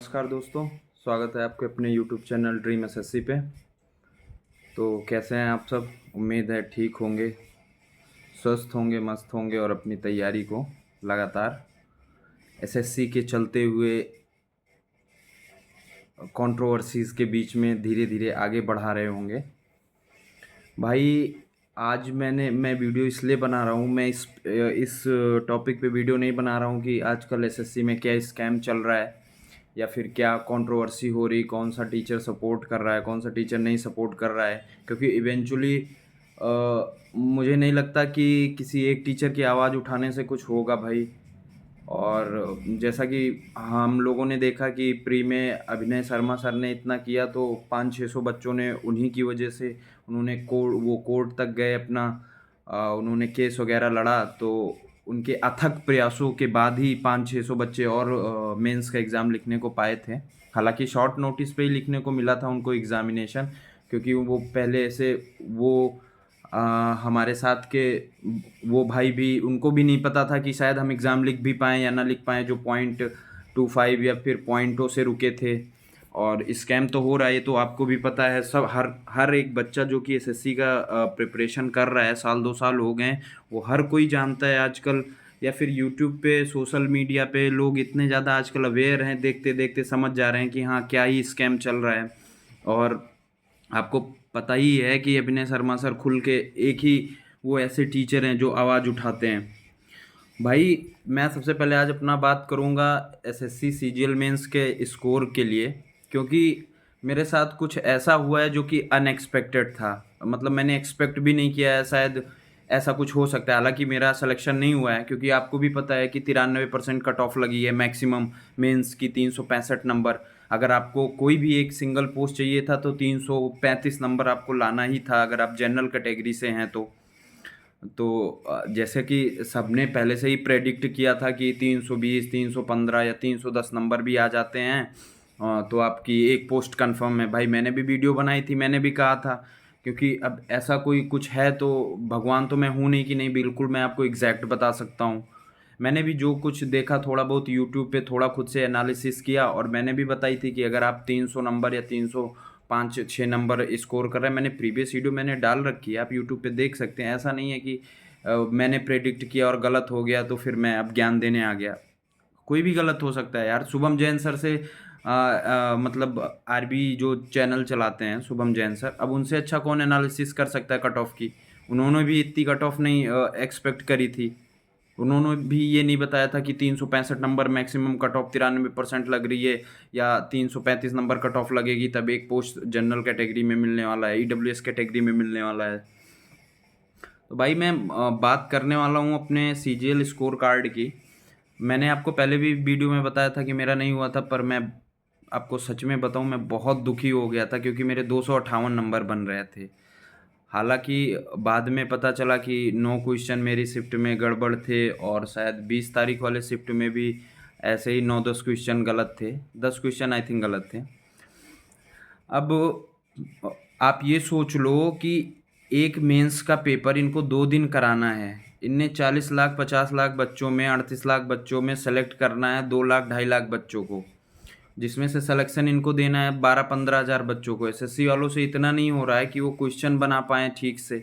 नमस्कार दोस्तों, स्वागत है आपके अपने YouTube चैनल ड्रीम एसएससी पे। तो कैसे हैं आप सब? उम्मीद है ठीक होंगे, स्वस्थ होंगे, मस्त होंगे और अपनी तैयारी को लगातार एसएससी के चलते हुए कंट्रोवर्सीज़ के बीच में धीरे धीरे आगे बढ़ा रहे होंगे। भाई आज मैं वीडियो इसलिए बना रहा हूँ, मैं इस टॉपिक पे वीडियो नहीं बना रहा हूँ कि आजकल एसएससी में क्या स्कैम चल रहा है या फिर क्या कंट्रोवर्सी हो रही, कौन सा टीचर सपोर्ट कर रहा है, कौन सा टीचर नहीं सपोर्ट कर रहा है। क्योंकि इवेंचुअली मुझे नहीं लगता कि किसी एक टीचर की आवाज़ उठाने से कुछ होगा भाई। और जैसा कि हम लोगों ने देखा कि प्री में अभिनय शर्मा सर ने इतना किया तो 500-600 बच्चों ने उन्हीं की वजह से उन्होंने कोर्ट तक गए, अपना उन्होंने केस वगैरह लड़ा। तो उनके अथक प्रयासों के बाद ही 500-600 बच्चे और मेंस का एग्ज़ाम लिखने को पाए थे। हालांकि शॉर्ट नोटिस पे ही लिखने को मिला था उनको एग्ज़ामिनेशन, क्योंकि वो पहले ऐसे वो हमारे साथ के वो भाई भी, उनको भी नहीं पता था कि शायद हम एग्ज़ाम लिख भी पाएँ या ना लिख पाएँ, जो 0.25 या फिर पॉइंटों से रुके थे। और स्कैम तो हो रहा है, ये तो आपको भी पता है। सब हर एक बच्चा जो कि एसएससी का प्रिपरेशन कर रहा है, साल 2 साल हो गए हैं, वो हर कोई जानता है आजकल। या फिर यूट्यूब पे, सोशल मीडिया पे लोग इतने ज़्यादा आजकल अवेयर हैं, देखते देखते समझ जा रहे हैं कि हाँ, क्या ही स्कैम चल रहा है। और आपको पता ही है कि अभिनय शर्मा सर खुल के एक ही वो ऐसे टीचर हैं जो आवाज़ उठाते हैं। भाई मैं सबसे पहले आज अपना बात करूँगा एसएससी सीजीएल मेंस के स्कोर के लिए, क्योंकि मेरे साथ कुछ ऐसा हुआ है जो कि अनएक्सपेक्टेड था। मतलब मैंने एक्सपेक्ट भी नहीं किया है शायद ऐसा कुछ हो सकता है। हालांकि मेरा सिलेक्शन नहीं हुआ है, क्योंकि आपको भी पता है कि 93% कट ऑफ लगी है मैक्सिमम मेंस की, 365 नंबर। अगर आपको कोई भी एक सिंगल पोस्ट चाहिए था तो 335 नंबर आपको लाना ही था, अगर आप जनरल कैटेगरी से हैं तो जैसे कि सबने पहले से ही प्रेडिक्ट किया था कि 320, 315 या 310 नंबर भी आ जाते हैं तो आपकी एक पोस्ट कंफर्म है। भाई मैंने भी वीडियो बनाई थी, मैंने भी कहा था, क्योंकि अब ऐसा कोई कुछ है तो भगवान तो मैं हूँ नहीं कि नहीं, बिल्कुल मैं आपको एग्जैक्ट बता सकता हूँ। मैंने भी जो कुछ देखा थोड़ा बहुत यूट्यूब पे थोड़ा खुद से एनालिसिस किया, और मैंने भी बताई थी कि अगर आप 300 नंबर या 305-6 नंबर स्कोर कर रहे हैं, मैंने प्रीवियस वीडियो मैंने डाल रखी है, आप यूट्यूब पे देख सकते हैं। ऐसा नहीं है कि मैंने प्रेडिक्ट किया और गलत हो गया तो फिर मैं अब ज्ञान देने आ गया। कोई भी गलत हो सकता है यार। शुभम जैन सर से मतलब आरबी जो चैनल चलाते हैं शुभम जैन सर, अब उनसे अच्छा कौन एनालिसिस कर सकता है कट ऑफ की। उन्होंने भी इतनी कट ऑफ नहीं एक्सपेक्ट करी थी। उन्होंने भी ये नहीं बताया था कि 365 नंबर मैक्सिमम कट ऑफ 93% लग रही है, या 335 नंबर कट ऑफ लगेगी तब एक पोस्ट जनरल कैटेगरी में मिलने वाला है, ईडब्ल्यूएस कैटेगरी में मिलने वाला है। तो भाई मैं बात करने वाला हूँ अपने सीजीएल स्कोर कार्ड की। मैंने आपको पहले भी वीडियो में बताया था कि मेरा नहीं हुआ था, पर मैं आपको सच में बताऊँ, मैं बहुत दुखी हो गया था, क्योंकि मेरे 258 नंबर बन रहे थे। हालांकि बाद में पता चला कि 9 क्वेश्चन मेरी शिफ्ट में गड़बड़ थे, और शायद 20 तारीख वाले शिफ्ट में भी ऐसे ही 9-10 क्वेश्चन गलत थे, 10 क्वेश्चन आई थिंक गलत थे। अब आप ये सोच लो कि एक मेंस का पेपर इनको 2 दिन कराना है। इनने 40 लाख 50 लाख बच्चों में, 38 लाख बच्चों में सेलेक्ट करना है 2 लाख 2.5 लाख बच्चों को, जिसमें से सिलेक्शन इनको देना है 12-15 हज़ार बच्चों को। एसएससी वालों से इतना नहीं हो रहा है कि वो क्वेश्चन बना पाएँ ठीक से,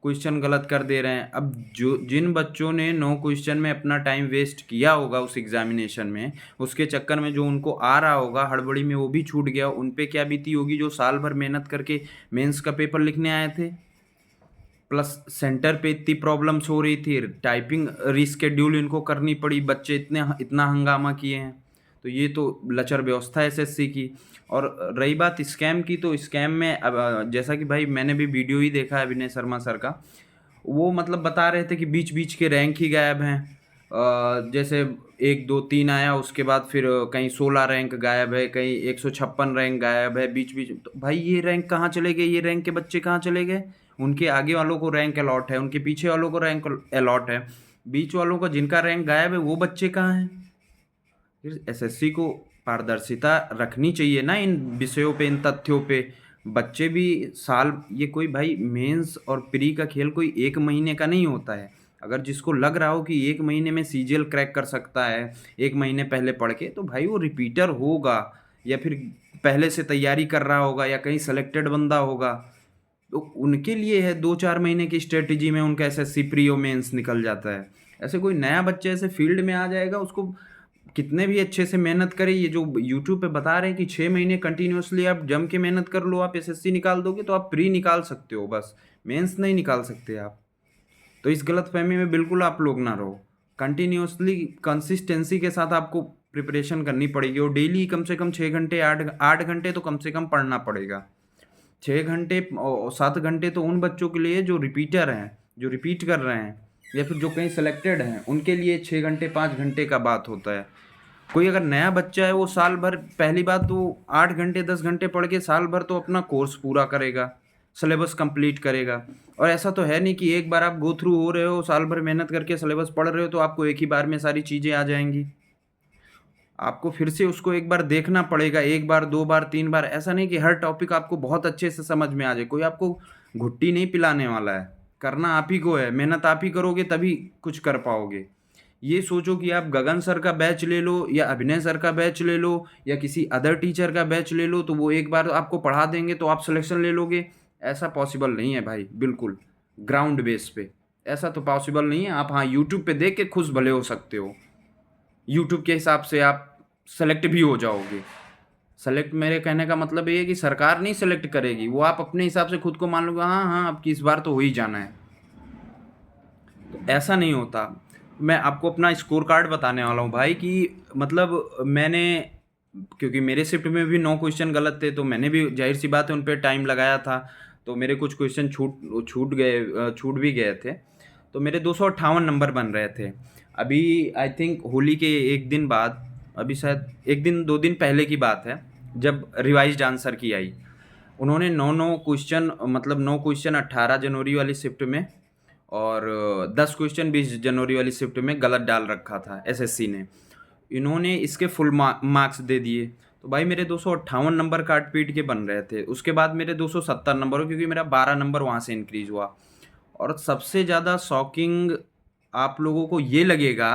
क्वेश्चन गलत कर दे रहे हैं। अब जो जिन बच्चों ने 9 क्वेश्चन में अपना टाइम वेस्ट किया होगा उस एग्जामिनेशन में, उसके चक्कर में जो उनको आ रहा होगा हड़बड़ी में वो भी छूट गया, उन पे क्या बीती होगी जो साल भर मेहनत करके मेंस का पेपर लिखने आए थे। प्लस सेंटर पे इतनी प्रॉब्लम्स हो रही थी, टाइपिंग रीस्केड्यूल इनको करनी पड़ी, बच्चे इतना हंगामा किए हैं। तो ये तो लचर व्यवस्था है एसएससी की। और रही बात स्कैम की, तो स्कैम में अब जैसा कि भाई मैंने भी वीडियो ही देखा है अभिनय शर्मा सर का, वो मतलब बता रहे थे कि बीच बीच के रैंक ही गायब हैं। जैसे 1 2 3 आया, उसके बाद फिर कहीं 16 रैंक गायब है, कहीं 156 रैंक गायब है, बीच बीच। तो भाई ये रैंक कहाँ चले गए, ये रैंक के बच्चे कहाँ चले गए? उनके आगे वालों को रैंक अलॉट है, उनके पीछे वालों को रैंक अलॉट है, बीच वालों का जिनका रैंक गायब है वो बच्चे कहाँ हैं? फिर एसएससी को पारदर्शिता रखनी चाहिए ना इन विषयों पे, इन तथ्यों पे। बच्चे भी साल, ये कोई भाई मेंस और प्री का खेल कोई 1 महीने का नहीं होता है। अगर जिसको लग रहा हो कि 1 महीने में सीजीएल क्रैक कर सकता है 1 महीने पहले पढ़ के, तो भाई वो रिपीटर होगा या फिर पहले से तैयारी कर रहा होगा या कहीं सेलेक्टेड बंदा होगा। तो उनके लिए है 2-4 महीने की स्ट्रेटजी में उनका एसएससी प्री और मेंस निकल जाता है। ऐसे कोई नया बच्चा ऐसे फील्ड में आ जाएगा, उसको कितने भी अच्छे से मेहनत करे, ये जो यूट्यूब पे बता रहे हैं कि 6 महीने कंटिन्यूअसली आप जम के मेहनत कर लो आप एसएससी निकाल दोगे, तो आप प्री निकाल सकते हो बस, मेंस नहीं निकाल सकते आप। तो इस गलतफहमी में बिल्कुल आप लोग ना रहो। कंटिन्यूअसली कंसिस्टेंसी के साथ आपको प्रिपरेशन करनी पड़ेगी और डेली कम से कम 6 घंटे 8 घंटे तो कम से कम पढ़ना पड़ेगा। 6 घंटे और 7 घंटे तो उन बच्चों के लिए जो रिपीटर हैं, जो रिपीट कर रहे हैं या फिर जो कहीं सेलेक्टेड हैं, उनके लिए 6 घंटे 5 घंटे का बात होता है। कोई अगर नया बच्चा है वो साल भर, पहली बात तो 8 घंटे 10 घंटे पढ़ के साल भर तो अपना कोर्स पूरा करेगा, सिलेबस कंप्लीट करेगा। और ऐसा तो है नहीं कि एक बार आप गो थ्रू हो रहे हो, साल भर मेहनत करके सिलेबस पढ़ रहे हो तो आपको एक ही बार में सारी चीज़ें आ जाएंगी। आपको फिर से उसको एक बार देखना पड़ेगा, 1 बार 2 बार 3 बार। ऐसा नहीं कि हर टॉपिक आपको बहुत अच्छे से समझ में आ जाए, कोई आपको घुट्टी नहीं पिलाने वाला है। करना आप ही को है, मेहनत आप ही करोगे तभी कुछ कर पाओगे। ये सोचो कि आप गगन सर का बैच ले लो या अभिनय सर का बैच ले लो या किसी अदर टीचर का बैच ले लो तो वो एक बार आपको पढ़ा देंगे तो आप सिलेक्शन ले लोगे। ऐसा पॉसिबल नहीं है भाई, बिल्कुल ग्राउंड बेस पे ऐसा तो पॉसिबल नहीं है। आप हाँ यूट्यूब पे देख के खुश भले हो सकते हो, यूट्यूब के हिसाब से आप सेलेक्ट भी हो जाओगे। सेलेक्ट, मेरे कहने का मतलब ये है कि सरकार नहीं सेलेक्ट करेगी, वो आप अपने हिसाब से खुद को मान लोगे हाँ हाँ अब की इस बार तो हो ही जाना है। तो ऐसा नहीं होता। मैं आपको अपना स्कोर कार्ड बताने वाला हूँ भाई कि मतलब मैंने, क्योंकि मेरे शिफ्ट में भी 9 क्वेश्चन गलत थे तो मैंने भी जाहिर सी बात है उन पे टाइम लगाया था, तो मेरे कुछ क्वेश्चन छूट भी गए थे। तो मेरे 258 नंबर बन रहे थे। अभी आई थिंक होली के एक दिन बाद, अभी शायद एक दिन 2 दिन पहले की बात है, जब रिवाइज्ड आंसर की आई, उन्होंने 9 क्वेश्चन, मतलब 9 क्वेश्चन 18 जनवरी वाली शिफ्ट में और 10 क्वेश्चन 20 जनवरी वाली शिफ्ट में गलत डाल रखा था एसएससी ने। इन्होंने इसके फुल मार्क्स दे दिए। तो भाई मेरे 258 नंबर काट पीट के बन रहे थे। उसके बाद मेरे 270 नंबर हो, क्योंकि मेरा 12 नंबर वहाँ से इंक्रीज हुआ। और सबसे ज़्यादा शॉकिंग आप लोगों को ये लगेगा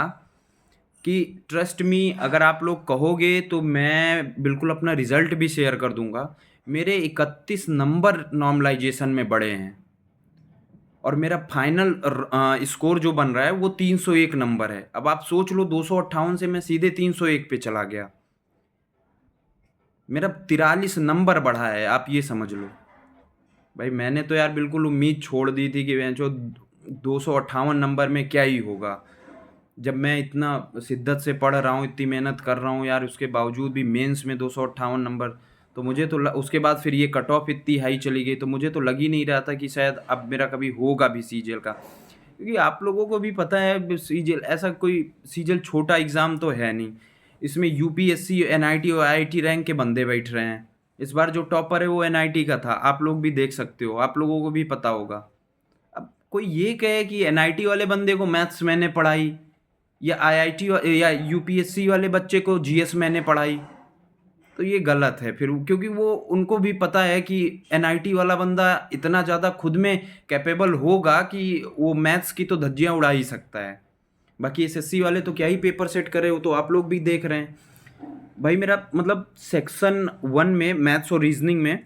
कि ट्रस्ट मी, अगर आप लोग कहोगे तो मैं बिल्कुल अपना रिजल्ट भी शेयर कर दूंगा। मेरे 31 नंबर नॉर्मलाइजेशन में बढ़े हैं और मेरा फाइनल स्कोर जो बन रहा है वो 301 नंबर है। अब आप सोच लो 258 से मैं सीधे 301 पे चला गया, मेरा 43 नंबर बढ़ा है, आप ये समझ लो। भाई मैंने तो यार बिल्कुल उम्मीद छोड़ दी थी कि जो 258 नंबर में क्या ही होगा, जब मैं इतना शिद्दत से पढ़ रहा हूँ, इतनी मेहनत कर रहा हूँ यार, उसके बावजूद भी मेंस में 258 नंबर। तो मुझे तो उसके बाद फिर ये कट ऑफ इतनी हाई चली गई, तो मुझे तो लग ही नहीं रहा था कि शायद अब मेरा कभी होगा भी सीजीएल का। क्योंकि आप लोगों को भी पता है सीजीएल ऐसा कोई, सीजीएल छोटा एग्ज़ाम तो है नहीं। इसमें यूपीएससी एनआईटी और आईआईटी रैंक के बंदे बैठ रहे हैं। इस बार जो टॉपर है वो एनआईटी का था, आप लोग भी देख सकते हो, आप लोगों को भी पता होगा। अब कोई ये कहे कि एनआईटी वाले बंदे को मैथ्स मैंने पढ़ाई या आईआईटी या यूपीएससी वाले बच्चे को जीएस मैंने पढ़ाई, तो ये गलत है फिर, क्योंकि वो उनको भी पता है कि एनआईटी वाला बंदा इतना ज़्यादा खुद में कैपेबल होगा कि वो मैथ्स की तो धज्जियाँ उड़ा ही सकता है। बाकी एसएससी वाले तो क्या ही पेपर सेट करे, वो तो आप लोग भी देख रहे हैं। भाई मेरा मतलब सेक्शन 1 में मैथ्स और रीजनिंग में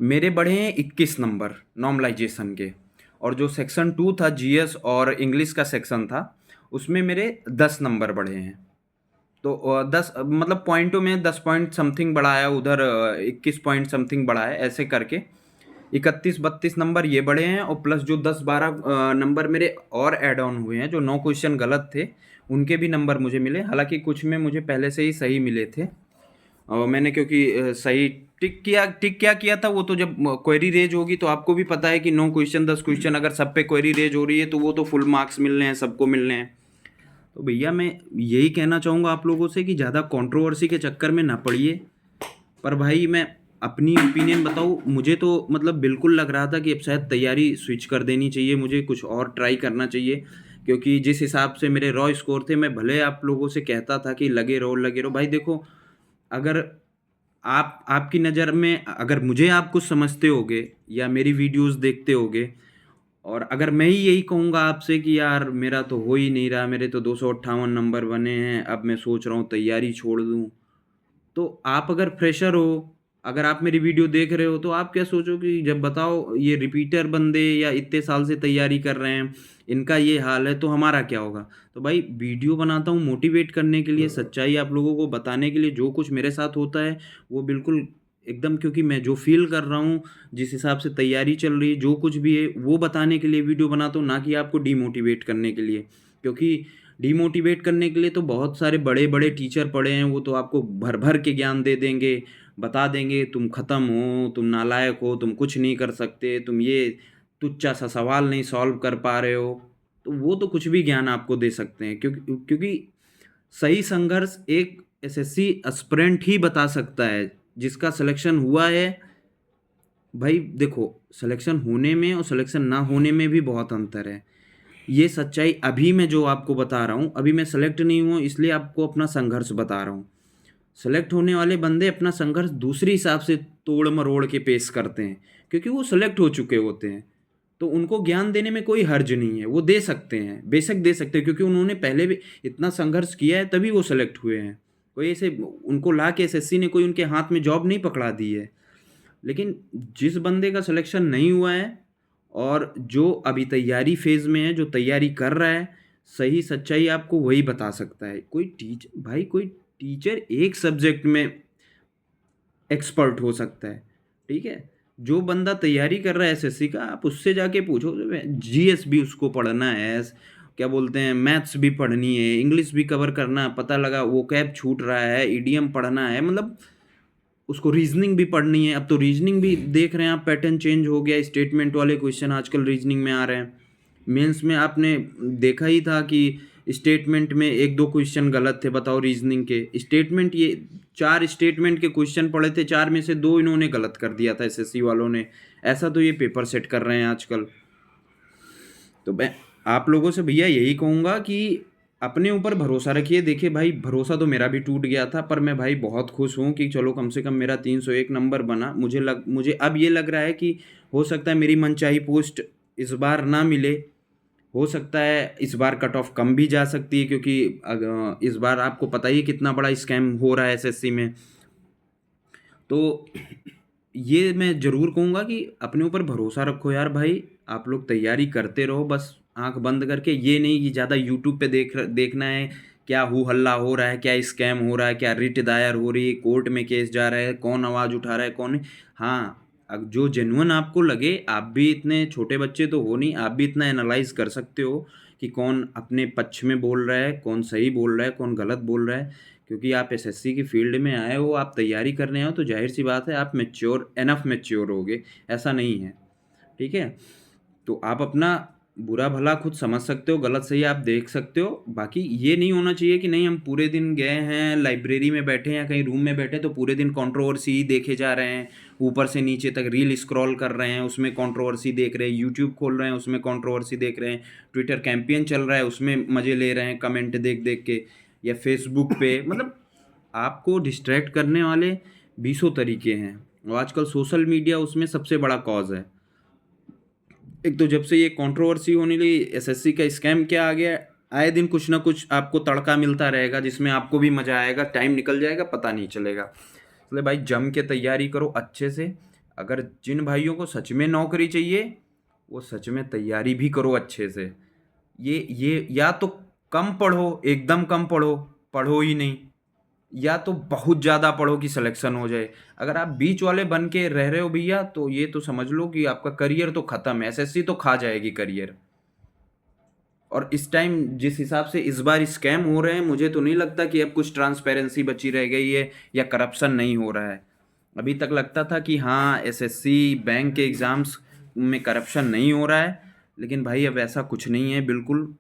मेरे बढ़े हैं 21 नंबर नॉर्मलाइजेशन के, और जो सेक्शन 2 था जीएस और इंग्लिश का सेक्शन था उसमें मेरे 10 नंबर बढ़े हैं। तो 10 मतलब पॉइंटों में 10 पॉइंट समथिंग बढ़ा है, उधर 21 पॉइंट समथिंग बढ़ा है, ऐसे करके 31-32 नंबर ये बढ़े हैं। और प्लस जो 10-12 नंबर मेरे और ऐड ऑन हुए हैं, जो 9 क्वेश्चन गलत थे उनके भी नंबर मुझे मिले। हालांकि कुछ में मुझे पहले से ही सही मिले थे, और मैंने क्योंकि सही टिक क्या किया था, वो तो जब क्वेरी रेज होगी तो आपको भी पता है कि 9 क्वेश्चन 10 क्वेश्चन अगर सब पे क्वेरी रेज हो रही है तो वो तो फुल मार्क्स मिलने हैं, सबको मिलने हैं। तो भैया मैं यही कहना चाहूँगा आप लोगों से कि ज़्यादा कंट्रोवर्सी के चक्कर में ना पड़िए। पर भाई मैं अपनी ओपिनियन बताऊँ, मुझे तो मतलब बिल्कुल लग रहा था कि अब शायद तैयारी स्विच कर देनी चाहिए, मुझे कुछ और ट्राई करना चाहिए। क्योंकि जिस हिसाब से मेरे रॉ स्कोर थे, मैं भले आप लोगों से कहता था कि लगे रहो भाई, देखो अगर आपकी नज़र में अगर मुझे आप कुछ समझते होगे या मेरी वीडियोस देखते होगे और अगर मैं ही यही कहूँगा आपसे कि यार मेरा तो हो ही नहीं रहा, मेरे तो 258 नंबर बने हैं, अब मैं सोच रहा हूँ तैयारी छोड़ दूँ। तो आप अगर फ्रेशर हो, अगर आप मेरी वीडियो देख रहे हो, तो आप क्या सोचोगे कि जब बताओ ये रिपीटर बंदे या इतने साल से तैयारी कर रहे हैं, इनका ये हाल है तो हमारा क्या होगा? तो भाई वीडियो बनाता हूँ मोटिवेट करने के लिए, सच्चाई आप लोगों को बताने के लिए, जो कुछ मेरे साथ होता है वो बिल्कुल एकदम, क्योंकि मैं जो फ़ील कर रहा हूँ, जिस हिसाब से तैयारी चल रही है, जो कुछ भी है वो बताने के लिए वीडियो बनाता हूँ, ना कि आपको डिमोटिवेट करने के लिए। क्योंकि डिमोटिवेट करने के लिए तो बहुत सारे बड़े-बड़े टीचर पड़े हैं, वो तो आपको भर-भर के ज्ञान दे देंगे, बता देंगे तुम ख़त्म हो, तुम नालायक हो, तुम कुछ नहीं कर सकते, तुम ये तुच्छा-सा सवाल नहीं सॉल्व कर पा रहे हो। तो वो तो कुछ भी ज्ञान आपको दे सकते हैं, क्योंकि सही संघर्ष एक एसएससी एस्पिरेंट ही बता सकता है, जिसका सिलेक्शन हुआ है। भाई देखो, सिलेक्शन होने में और सिलेक्शन ना होने में भी बहुत अंतर है। ये सच्चाई अभी मैं जो आपको बता रहा हूँ, अभी मैं सेलेक्ट नहीं हुआ इसलिए आपको अपना संघर्ष बता रहा हूँ। सेलेक्ट होने वाले बंदे अपना संघर्ष दूसरे हिसाब से तोड़-मरोड़ के पेश करते हैं, क्योंकि वो सेलेक्ट हो चुके होते हैं। तो उनको ज्ञान देने में कोई हर्ज नहीं है, वो दे सकते हैं, बेशक दे सकते हैं, क्योंकि उन्होंने पहले भी इतना संघर्ष किया है तभी वो सेलेक्ट हुए हैं। कोई ऐसे उनको ला के एसएससी ने कोई उनके हाथ में जॉब नहीं पकड़ा दी है। लेकिन जिस बंदे का सिलेक्शन नहीं हुआ है और जो अभी तैयारी फ़ेज़ में है, जो तैयारी कर रहा है, सही सच्चाई आपको वही बता सकता है। कोई टीचर एक सब्जेक्ट में एक्सपर्ट हो सकता है, ठीक है? जो बंदा तैयारी कर रहा है एसएससी का, आप उससे जाके पूछो, जीएस भी उसको पढ़ना है, क्या बोलते हैं, मैथ्स भी पढ़नी है, इंग्लिश भी कवर करना है, पता लगा वोकैब छूट रहा है, इडियम पढ़ना है, मतलब उसको रीजनिंग भी पढ़नी है। अब तो रीजनिंग भी देख रहे हैं आप, पैटर्न चेंज हो गया, स्टेटमेंट वाले क्वेश्चन आजकल रीजनिंग में आ रहे हैं। मेंस में आपने देखा ही था कि स्टेटमेंट में 1-2 क्वेश्चन गलत थे, बताओ रीजनिंग के। स्टेटमेंट ये 4 स्टेटमेंट के क्वेश्चन पढ़े थे, 4 में से 2 इन्होंने गलत कर दिया था एसएससी वालों ने। ऐसा तो ये पेपर सेट कर रहे हैं आजकल। तो मैं आप लोगों से भैया यही कहूँगा कि अपने ऊपर भरोसा रखिए। देखिए भाई, भरोसा तो मेरा भी टूट गया था, पर मैं भाई बहुत खुश हूँ कि चलो कम से कम मेरा 301 नंबर बना। मुझे अब ये लग रहा है कि हो सकता है मेरी मनचाही पोस्ट इस बार ना मिले। हो सकता है इस बार कट ऑफ कम भी जा सकती है, क्योंकि इस बार आपको पता ही है कितना बड़ा स्कैम हो रहा है एसएससी में। तो ये मैं ज़रूर कहूँगा कि अपने ऊपर भरोसा रखो यार भाई, आप लोग तैयारी करते रहो बस आँख बंद करके। ये नहीं कि ज़्यादा यूट्यूब पे देखना है, क्या हू हल्ला हो रहा है, क्या स्कैम हो रहा है, क्या रिट दायर हो रही है, कोर्ट में केस जा रहा है, कौन आवाज़ उठा रहा है, कौन नहीं। हाँ, अब जो जेन्युइन आपको लगे, आप भी इतने छोटे बच्चे तो हो नहीं, आप भी इतना एनालाइज़ कर सकते हो कि कौन अपने पक्ष में बोल रहा है, कौन सही बोल रहा है, कौन गलत बोल रहा है। क्योंकि आप एसएससी की फील्ड में आए हो, आप तैयारी करने आए हो, तो ज़ाहिर-सी बात है आप मैच्योर होगे, ऐसा नहीं है, ठीक है? तो आप अपना बुरा-भला खुद समझ सकते हो, गलत-सही आप देख सकते हो। बाकी ये नहीं होना चाहिए कि नहीं हम पूरे दिन गए हैं, लाइब्रेरी में बैठे हैं या कहीं रूम में बैठे हैं, तो पूरे दिन कंट्रोवर्सी ही देखे जा रहे हैं, ऊपर से नीचे तक रील स्क्रॉल कर रहे हैं, उसमें कंट्रोवर्सी देख रहे हैं, यूट्यूब खोल रहे हैं, उसमें कंट्रोवर्सी देख रहे हैं, ट्विटर कैंपेन चल रहा है, उसमें मज़े ले रहे हैं कमेंट देख-देख के, या फेसबुक पे, मतलब आपको डिस्ट्रैक्ट करने वाले बीसों तरीके हैं। और आजकल सोशल मीडिया उसमें सबसे बड़ा कॉज़ है। एक तो जब से ये कंट्रोवर्सी होने लगी, एसएससी का स्कैम क्या आ गया, आए दिन कुछ ना कुछ आपको तड़का मिलता रहेगा, जिसमें आपको भी मज़ा आएगा, टाइम निकल जाएगा, पता नहीं चलेगा। इसलिए भाई जम के तैयारी करो अच्छे से। अगर जिन भाइयों को सच में नौकरी चाहिए, वो सच में तैयारी भी करो अच्छे से। ये या तो कम पढ़ो, एकदम कम पढ़ो, पढ़ो ही नहीं, या तो बहुत ज़्यादा पढ़ो कि सिलेक्शन हो जाए। अगर आप बीच वाले बन के रह रहे हो भैया, तो ये तो समझ लो कि आपका करियर तो ख़त्म है, एसएससी तो खा जाएगी करियर। और इस टाइम जिस हिसाब से इस बार स्कैम हो रहे हैं, मुझे तो नहीं लगता कि अब कुछ ट्रांसपेरेंसी बची रह गई है या करप्शन नहीं हो रहा है। अभी तक लगता था कि हाँ, एसएससी बैंक के एग्ज़ाम्स में करप्शन नहीं हो रहा है, लेकिन भाई अब ऐसा कुछ नहीं है बिल्कुल।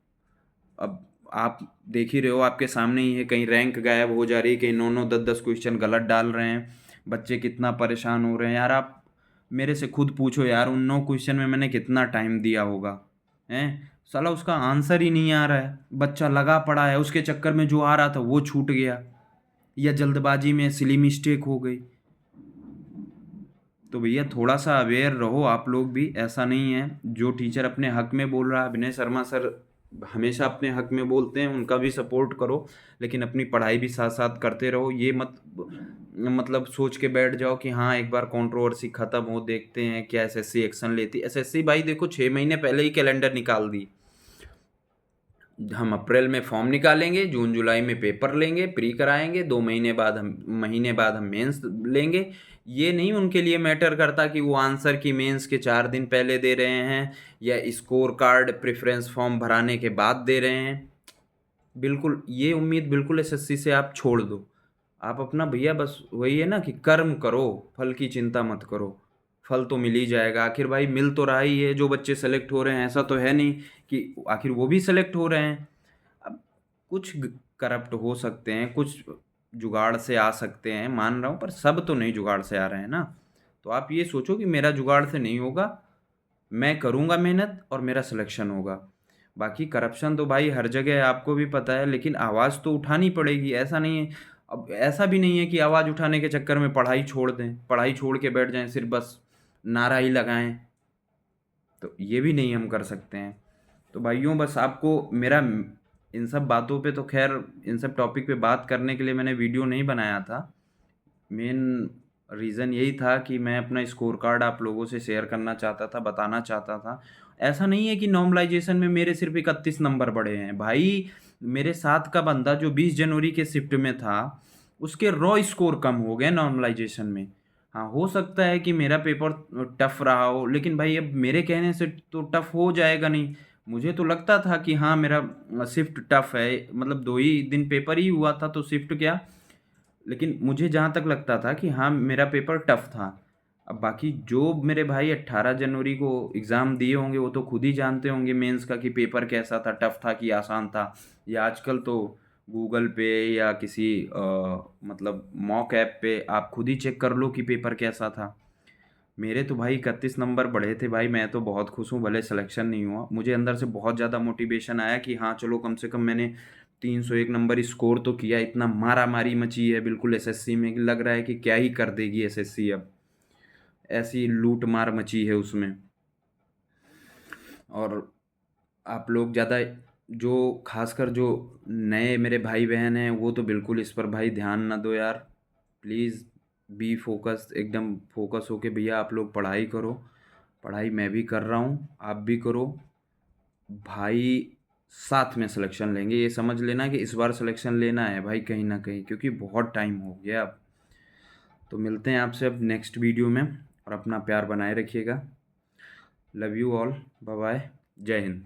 अब आप देख ही रहे हो, आपके सामने ही है, कहीं रैंक गायब हो जा रही है, कहीं 9-9 10-10 क्वेश्चन गलत डाल रहे हैं, बच्चे कितना परेशान हो रहे हैं। यार आप मेरे से खुद पूछो यार, उन 9 क्वेश्चन में मैंने कितना टाइम दिया होगा, हैं? साला उसका आंसर ही नहीं आ रहा है, बच्चा लगा पड़ा है, उसके चक्कर में जो आ रहा था वो छूट गया, या जल्दबाजी में सिली मिस्टेक हो गई। तो भैया थोड़ा सा अवेयर रहो आप लोग भी। ऐसा नहीं है, जो टीचर अपने हक में बोल रहा है, विनय शर्मा सर हमेशा अपने हक में बोलते हैं, उनका भी सपोर्ट करो, लेकिन अपनी पढ़ाई भी साथ साथ करते रहो। ये मत मतलब सोच के बैठ जाओ कि हाँ एक बार कंट्रोवर्सी खत्म हो, देखते हैं क्या एसएससी एक्शन लेती। एसएससी भाई देखो 6 महीने पहले ही कैलेंडर निकाल दी। हम अप्रैल में फॉर्म निकालेंगे, जून जुलाई में पेपर लेंगे, प्री कराएंगे, 2 महीने बाद हम मेंस लेंगे। ये नहीं उनके लिए मैटर करता कि वो आंसर की मेंस के 4 दिन पहले दे रहे हैं या स्कोर कार्ड प्रेफरेंस फॉर्म भराने के बाद दे रहे हैं। बिल्कुल ये उम्मीद बिल्कुल एसएससी से आप छोड़ दो। आप अपना भैया बस वही है ना कि कर्म करो, फल की चिंता मत करो, फल तो मिल ही जाएगा। आखिर भाई मिल तो रहा ही है। जो बच्चे सेलेक्ट हो रहे हैं ऐसा तो है नहीं कि आखिर वो भी सेलेक्ट हो रहे हैं। अब कुछ करप्ट हो सकते हैं, कुछ जुगाड़ से आ सकते हैं, मान रहा हूँ, पर सब तो नहीं जुगाड़ से आ रहे हैं ना। तो आप ये सोचो कि मेरा जुगाड़ से नहीं होगा, मैं करूँगा मेहनत और मेरा सिलेक्शन होगा। बाकी करप्शन तो भाई हर जगह है, आपको भी पता है, लेकिन आवाज़ तो उठानी पड़ेगी। ऐसा नहीं है, अब ऐसा भी नहीं है कि आवाज़ उठाने के चक्कर में पढ़ाई छोड़ दें, पढ़ाई छोड़ के बैठ जाएं, सिर्फ बस नारा ही लगाएं। तो ये भी नहीं हम कर सकते हैं। तो भाइयों बस आपको मेरा इन सब बातों पे तो खैर इन सब टॉपिक पे बात करने के लिए मैंने वीडियो नहीं बनाया था। मेन रीज़न यही था कि मैं अपना स्कोर कार्ड आप लोगों से शेयर करना चाहता था, बताना चाहता था। ऐसा नहीं है कि नॉर्मलाइजेशन में मेरे सिर्फ 31 नंबर बढ़े हैं भाई। मेरे साथ का बंदा जो 20 जनवरी के शिफ्ट में था, उसके रॉ स्कोर कम हो गए नॉर्मलाइजेशन में। हाँ हो सकता है कि मेरा पेपर टफ रहा हो, लेकिन भाई अब मेरे कहने से तो टफ हो जाएगा नहीं। मुझे तो लगता था कि हाँ मेरा शिफ्ट टफ है, मतलब 2 ही दिन पेपर ही हुआ था तो शिफ्ट क्या। लेकिन मुझे जहाँ तक लगता था कि हाँ मेरा पेपर टफ था। अब बाकी जो मेरे भाई 18 जनवरी को एग्ज़ाम दिए होंगे वो तो खुद ही जानते होंगे मेंस का कि पेपर कैसा था, टफ था कि आसान था। या आजकल तो गूगल पे या किसी मतलब मॉक ऐप पे आप खुद ही चेक कर लो कि पेपर कैसा था। मेरे तो भाई 31 नंबर बढ़े थे भाई, मैं तो बहुत खुश हूँ, भले सिलेक्शन नहीं हुआ। मुझे अंदर से बहुत ज़्यादा मोटिवेशन आया कि हाँ चलो कम से कम मैंने 301 नंबर स्कोर तो किया। इतना मारा मारी मची है बिल्कुल एसएससी में कि लग रहा है कि क्या ही कर देगी एसएससी अब, ऐसी लूट मार मची है उसमें। और आप लोग ज़्यादा जो खासकर जो नए मेरे भाई बहन हैं वो तो बिल्कुल इस पर भाई ध्यान ना दो यार। प्लीज़ बी फोकस, एकदम फोकस होके भैया आप लोग पढ़ाई करो। पढ़ाई मैं भी कर रहा हूँ, आप भी करो भाई। साथ में सिलेक्शन लेंगे, ये समझ लेना कि इस बार सिलेक्शन लेना है भाई कहीं ना कहीं, क्योंकि बहुत टाइम हो गया अब। तो मिलते हैं आपसे अब नेक्स्ट वीडियो में, और अपना प्यार बनाए रखिएगा। Love you all, bye bye, जय हिंद।